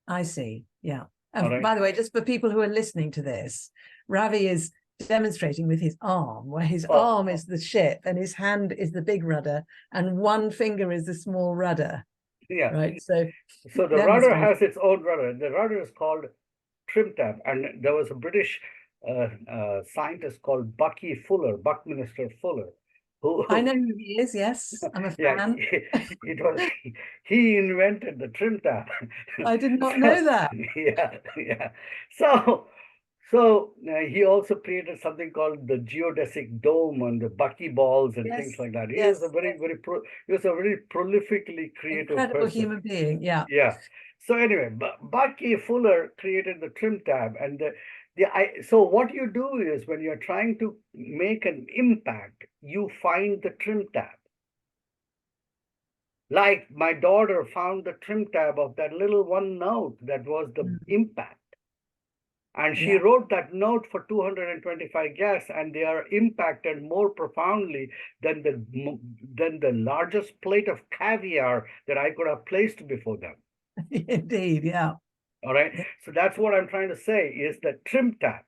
I see. Yeah. All right. By the way, just for people who are listening to this, Ravi is demonstrating with his arm, where his arm is the ship and his hand is the big rudder and one finger is the small rudder. Yeah. Right. So the rudder has its own rudder. The rudder is called trim tab. And there was a British scientist called Buckminster Fuller, who I know who he is. Yes, I'm a fan. He invented the trim tab. I did not know that. Yeah. So he also created something called the geodesic dome and the buckyballs and things like that. He was a very prolifically creative incredible person. human being. Yeah. Yeah. So anyway, Bucky Fuller created the trim tab, and so what you do is, when you're trying to make an impact, you find the trim tab. Like my daughter found the trim tab of that little one note that was the impact. And she wrote that note for 225 guests, and they are impacted more profoundly than the largest plate of caviar that I could have placed before them. Indeed, yeah. All right. Yeah. So that's what I'm trying to say is the trim tab.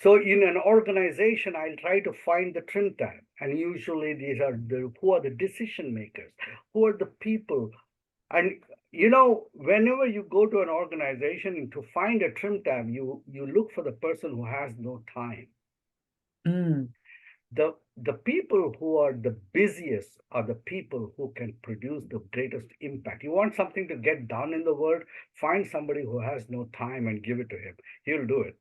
So in an organization, I'll try to find the trim tab. And usually these are who are the decision makers, who are the people. And whenever you go to an organization to find a trim tab, you look for the person who has no time. The people who are the busiest are the people who can produce the greatest impact. You want something to get done in the world, find somebody who has no time and give it to him. He'll do it.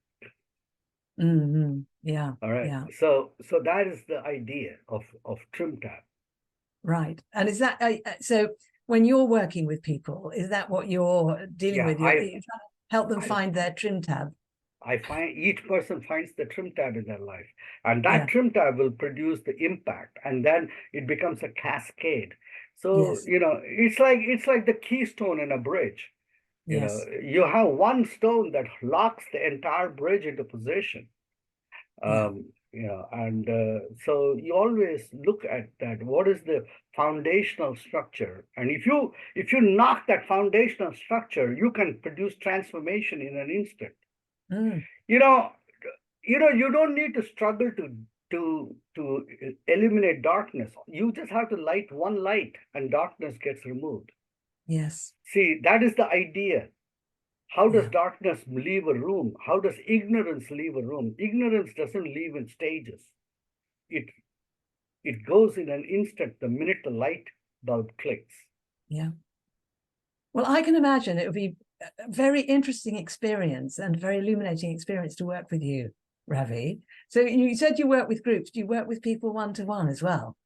Yeah. All right. Yeah. So that is the idea of trim tab. Right. And is that so? When you're working with people, is that what you're dealing with? You help them find their trim tab. I find each person finds the trim tab in their life, and that trim tab will produce the impact, and then it becomes a cascade. So it's like the keystone in a bridge. You have one stone that locks the entire bridge into position. So you always look at that. What is the foundational structure? And if you knock that foundational structure, you can produce transformation in an instant. You don't need to struggle to eliminate darkness. You just have to light one light and darkness gets removed. Yes. See, that is the idea. How does darkness leave a room? How does ignorance leave a room? Ignorance doesn't leave in stages. It goes in an instant, the minute the light bulb clicks. Yeah. Well, I can imagine it would be a very interesting experience and very illuminating experience to work with you, Ravi. So you said you work with groups. Do you work with people one-to-one as well?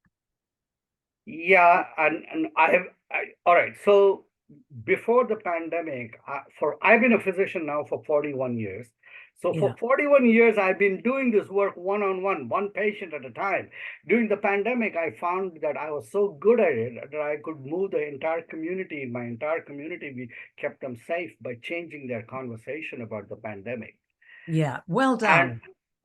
Yeah, and all right. So before the pandemic, I've been a physician now for 41 years. So for 41 years, I've been doing this work one-on-one, one patient at a time. During the pandemic, I found that I was so good at it that I could move the entire community. In my entire community, we kept them safe by changing their conversation about the pandemic. Yeah, well done.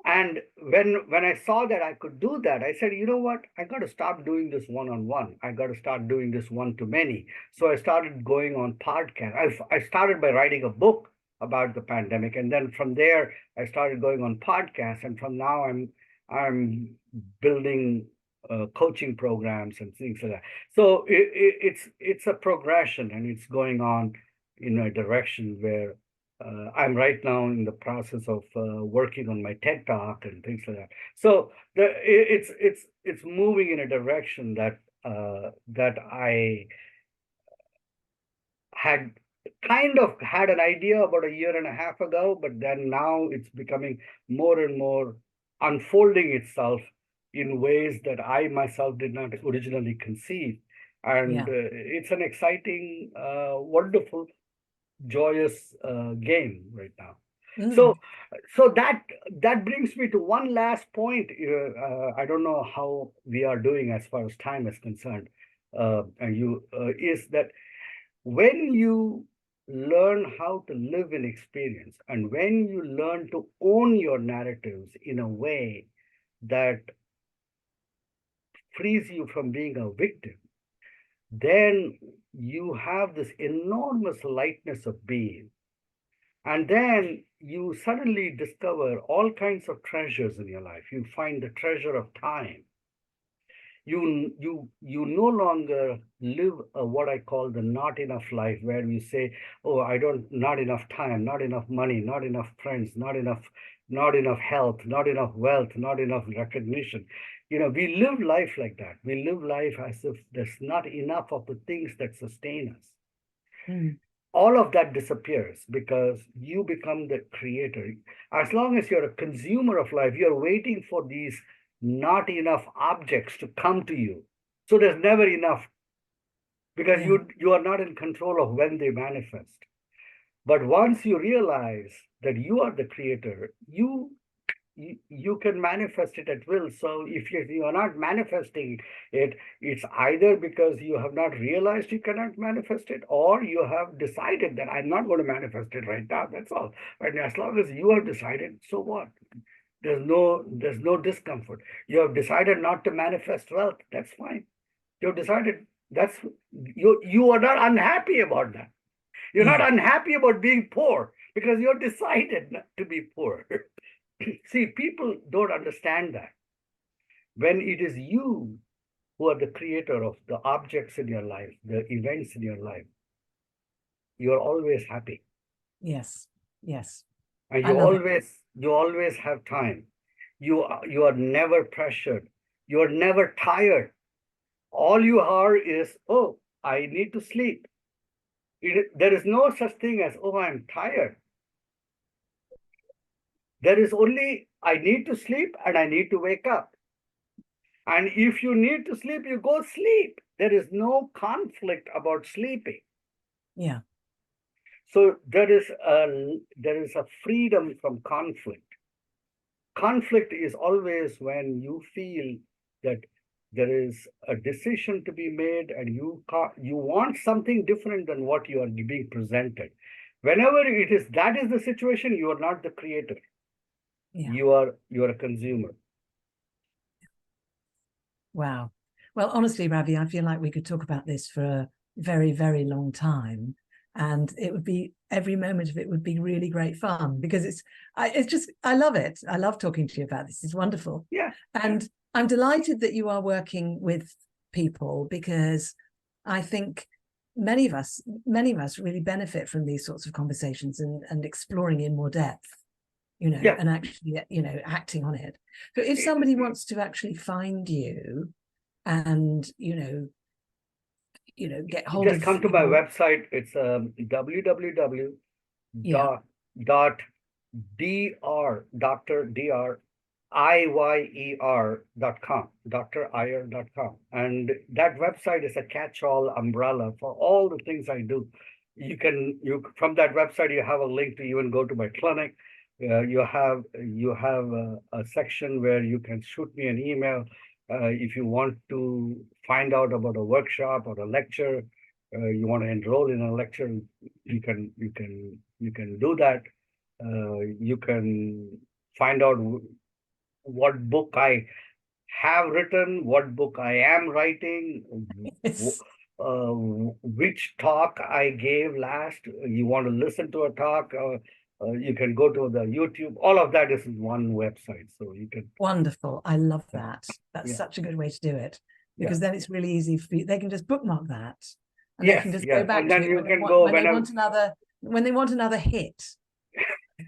And when I saw that I could do that, I said, you know what? I got to stop doing this one-on-one. I got to start doing this one-to-many. So I started going on podcasts. I started by writing a book about the pandemic, and then from there I started going on podcasts. And from now I'm building coaching programs and things like that. So it's a progression, and it's going on in a direction where I'm right now in the process of working on my TED Talk and things like that. So it's moving in a direction that that I had kind of had an idea about a year and a half ago, but then now it's becoming more and more unfolding itself in ways that I myself did not originally conceive. And Yeah. it's an exciting, wonderful, joyous game right now. So, Mm. so that brings me to one last point. I don't know how we are doing as far as time is concerned. And you is that when you learn how to live in experience, and when you learn to own your narratives in a way that frees you from being a victim, then you have this enormous lightness of being. And then you suddenly discover all kinds of treasures in your life. You find the treasure of time. You no longer live what I call the not enough life, where you say, oh, I don't, not enough time, not enough money, not enough friends, not enough health, not enough wealth, not enough recognition. We live life like that. We live life as if there's not enough of the things that sustain us. Mm. All of that disappears because you become the creator. As long as you're a consumer of life, you're waiting for these not enough objects to come to you. So there's never enough, because Yeah. you are not in control of when they manifest. But once you realize that you are the creator, you can manifest it at will. So if you are not manifesting it, it's either because you have not realized you cannot manifest it, or you have decided that I'm not going to manifest it right now. That's all. And as long as you have decided, so what? There's no discomfort. You have decided not to manifest wealth. That's fine. You've decided. That's you are not unhappy about that. You're not Yeah. unhappy about being poor because you've decided not to be poor. See, people don't understand that. When it is you who are the creator of the objects in your life, the events in your life, you're always happy. Yes. Yes. And I love it. you always have time. You are never pressured. You are never tired. All you are is, oh, I need to sleep. There is no such thing as, oh, I'm tired. There is only, I need to sleep and I need to wake up. And if you need to sleep, you go sleep. There is no conflict about sleeping. Yeah. So there is a freedom from conflict. Conflict is always when you feel that there is a decision to be made, and you want something different than what you are being presented. Whenever that is the situation, you are not the creator. Yeah. You are a consumer. Wow. Well, honestly, Ravi, I feel like we could talk about this for a very, very long time. And it would be, every moment of it would be really great fun, because I love it. I love talking to you about this. It's wonderful. Yeah. And I'm delighted that you are working with people, because I think many of us really benefit from these sorts of conversations and exploring in more depth, Yeah. and actually, acting on it. So if somebody wants to actually find you and, get hold Just of come to my website. It's www yeah, dot dot dr Dr. Dr. Iyer.com, drier.com. And that website is a catch-all umbrella for all the things I do. You from that website, you have a link to even go to my clinic. You have a section where you can shoot me an email if you want to find out about a workshop or a lecture. You want to enroll in a lecture, you can do that. You can find out what book I have written, what book I am writing, it's which talk I gave last. You want to listen to a talk, You can go to the YouTube. All of that is in one website, so you can. Wonderful. I love that. That's Yeah, such a good way to do it, yeah. because then it's really easy for you. They can just bookmark that, and they Yes, can just go yes, back and to then it you can go whenever. when they want another hit.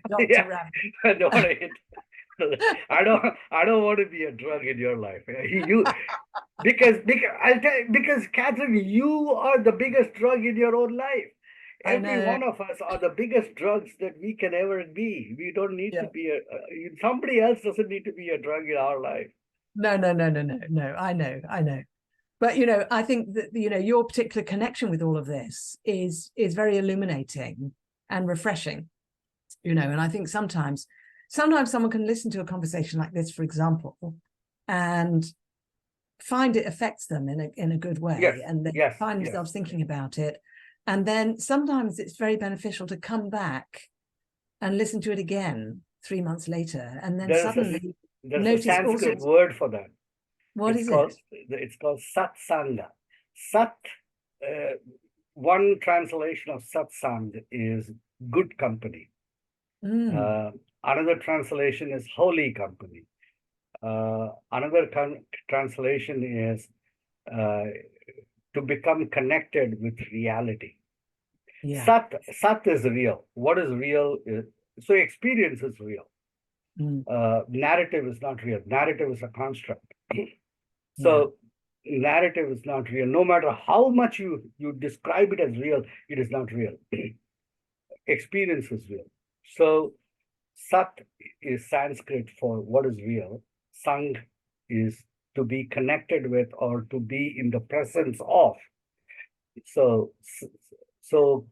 Dr. Yeah, Ravi. I don't want to hit. I don't want to be a drug in your life. You because I'll tell you, because Catherine, you are the biggest drug in your own life. I Every know. one of us are the biggest drugs that we can ever be. We don't need to Yeah. be somebody else doesn't need to be a drug in our life. No, no, no, no, no, no. I know, I know. But I think that your particular connection with all of this is very illuminating and refreshing. And I think sometimes someone can listen to a conversation like this, for example, and find it affects them in a good Yes, way, and they yes, find yes. themselves thinking about it. And then sometimes it's very beneficial to come back and listen to it again 3 months later, and then There's a suddenly there's a notice all Sanskrit sorts. word for that. What It's is called it? it's called satsanga. Sat, uh, one translation of satsang is good company. Mm, Another translation is holy company. Another translation is uh, to become connected with reality. yeah. Sat is real. What is real is, so experience is real. Mm, Narrative is not real. Narrative is a construct. yeah. So narrative is not real. No matter how much you describe it as real, it is not real. Experience is real. So Sat is Sanskrit for what is real. Sang is to be connected with or to be in the presence of. So, so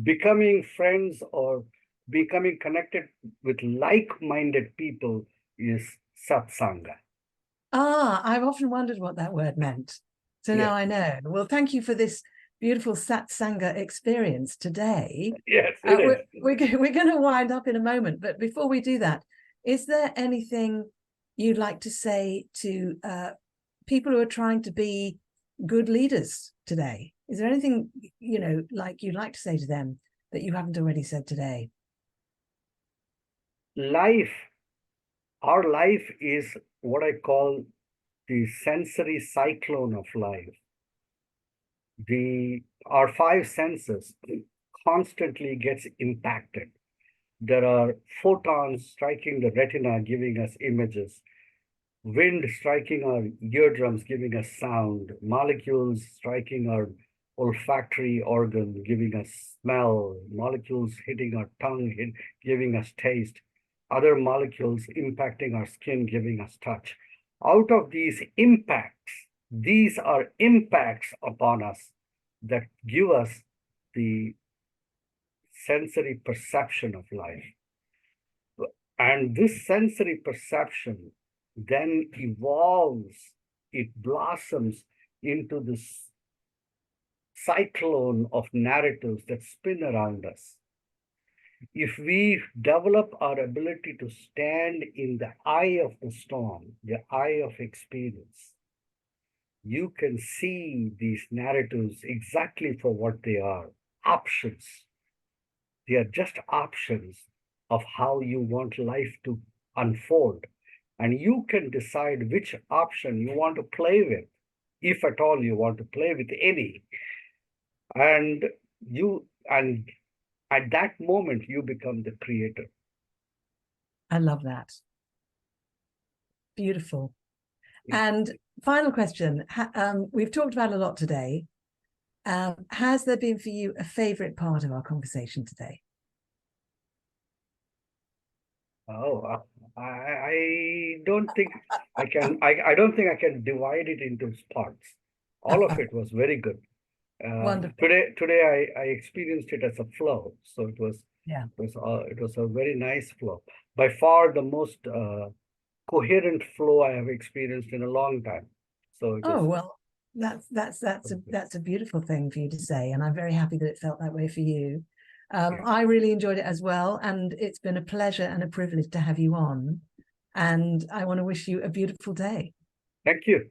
becoming friends or becoming connected with like-minded people is satsanga. I've often wondered what that word meant. So now Yes, I know. Well, thank you for this beautiful satsanga experience today. yes, it is. We're going to wind up in a moment, but before we do that, is there anything you'd like to say to people who are trying to be good leaders today? Is there anything like you'd like to say to them that you haven't already said today? Life, our life is what I call the sensory cyclone of life. Our five senses constantly gets impacted. There are photons striking the retina, giving us images, wind striking our eardrums, giving us sound, molecules striking our olfactory organ, giving us smell, molecules hitting our tongue, giving us taste, other molecules impacting our skin, giving us touch. Out of these are impacts upon us that give us the sensory perception of life. And this sensory perception then evolves, it blossoms into this cyclone of narratives that spin around us. If we develop our ability to stand in the eye of the storm, the eye of experience, you can see these narratives exactly for what they are, options. They are just options of how you want life to unfold. And you can decide which option you want to play with, if at all you want to play with any. And and at that moment, you become the creator. I love that. Beautiful. And final question. We've talked about a lot today. Has there been for you a favorite part of our conversation today? Oh, I don't think I can. I don't think I can divide it into parts. All of it was very good. Wonderful. Today I experienced it as a flow, so Yeah. it was a very nice flow. By far the most coherent flow I have experienced in a long time. So it Oh, was. well, that's a beautiful thing for you to say, and I'm very happy that it felt that way for you. I really enjoyed it as well, and it's been a pleasure and a privilege to have you on. And I want to wish you a beautiful day. Thank you.